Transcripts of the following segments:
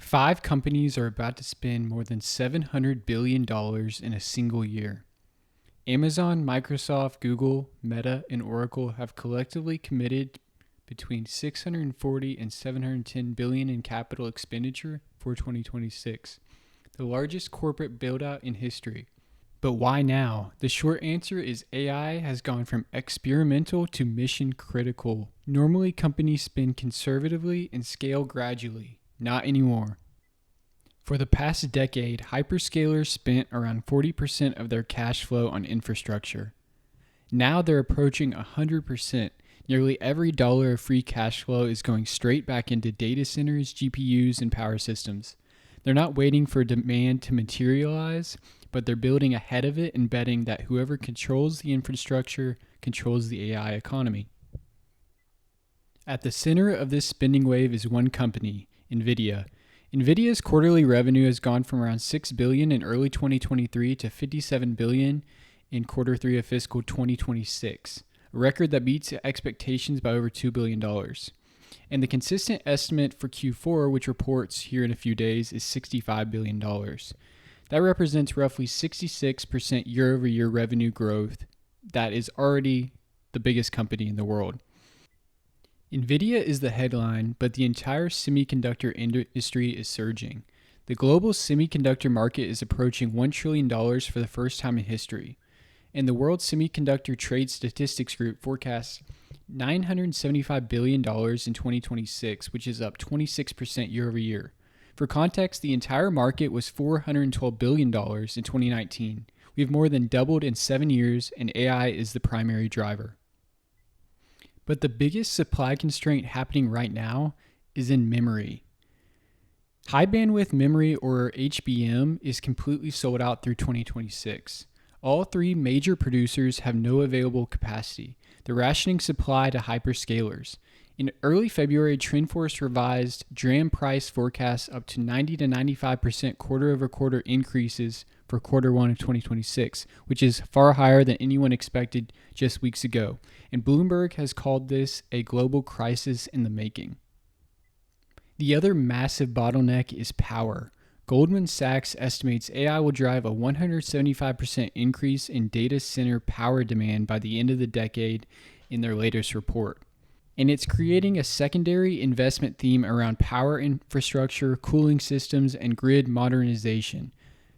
5 companies are about to spend more than $700 billion in a single year. Amazon, Microsoft, Google, Meta, and Oracle have collectively committed between $640 and $710 billion in capital expenditure for 2026, the largest corporate build-out in history. But why now? The short answer is AI has gone from experimental to mission critical. Normally, companies spend conservatively and scale gradually. Not anymore. For the past decade, hyperscalers spent around 40% of their cash flow on infrastructure. Now they're approaching 100%. Nearly every dollar of free cash flow is going straight back into data centers, GPUs, and power systems. They're not waiting for demand to materialize, but they're building ahead of it and betting that whoever controls the infrastructure controls the AI economy. At the center of this spending wave is one company, NVIDIA. NVIDIA's quarterly revenue has gone from around $6 billion in early 2023 to $57 billion in quarter 3 of fiscal 2026, a record that beats expectations by over $2 billion. And the consistent estimate for Q4, which reports here in a few days, is $65 billion. That represents roughly 66% year-over-year revenue growth. That is already the biggest company in the world. NVIDIA is the headline, but the entire semiconductor industry is surging. The global semiconductor market is approaching $1 trillion for the first time in history, and the World Semiconductor Trade Statistics Group forecasts $975 billion in 2026, which is up 26% year over year. For context, the entire market was $412 billion in 2019. We've more than doubled in 7 years, and AI is the primary driver. But the biggest supply constraint happening right now is in memory. High bandwidth memory, or HBM, is completely sold out through 2026. All 3 major producers have no available capacity. They're rationing supply to hyperscalers. In early February, TrendForce revised DRAM price forecasts up to 90 to 95% quarter-over-quarter increases for quarter 1 of 2026, which is far higher than anyone expected just weeks ago. And Bloomberg has called this a global crisis in the making. The other massive bottleneck is power. Goldman Sachs estimates AI will drive a 175% increase in data center power demand by the end of the decade in their latest report. And it's creating a secondary investment theme around power infrastructure, cooling systems, and grid modernization.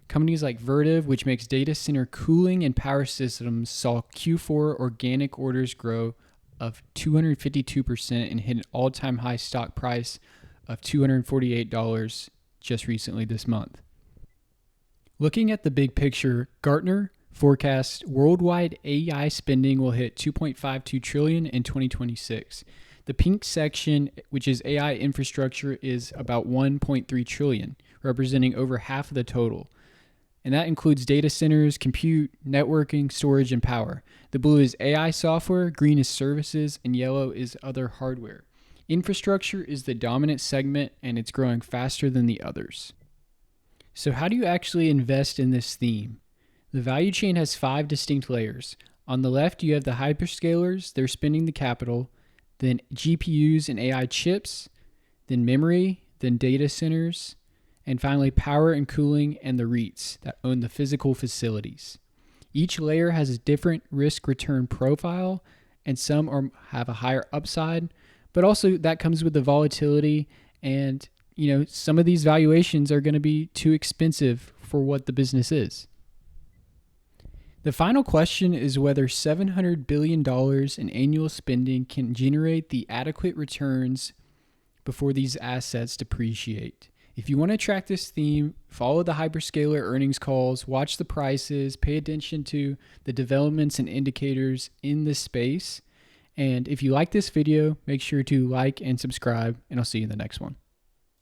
Companies like Vertiv, which makes data center cooling and power systems, saw Q4 organic orders grow of 252% and hit an all-time high stock price of $248 just recently this month. Looking at the big picture, Gartner forecasts worldwide AI spending will hit $2.52 trillion in 2026. The pink section, which is AI infrastructure, is about $1.3 trillion, representing over half of the total. And that includes data centers, compute, networking, storage, and power. The blue is AI software, green is services, and yellow is other hardware. Infrastructure is the dominant segment, and it's growing faster than the others. So how do you actually invest in this theme? The value chain has 5 distinct layers. On the left, you have the hyperscalers. They're spending the capital. Then GPUs and AI chips. Then memory. Then data centers. And finally, power and cooling and the REITs that own the physical facilities. Each layer has a different risk-return profile, and some have a higher upside, but also that comes with the volatility, and some of these valuations are going to be too expensive for what the business is. The final question is whether $700 billion in annual spending can generate the adequate returns before these assets depreciate. If you want to track this theme, follow the hyperscaler earnings calls, watch the prices, pay attention to the developments and indicators in this space. And if you like this video, make sure to like and subscribe, and I'll see you in the next one.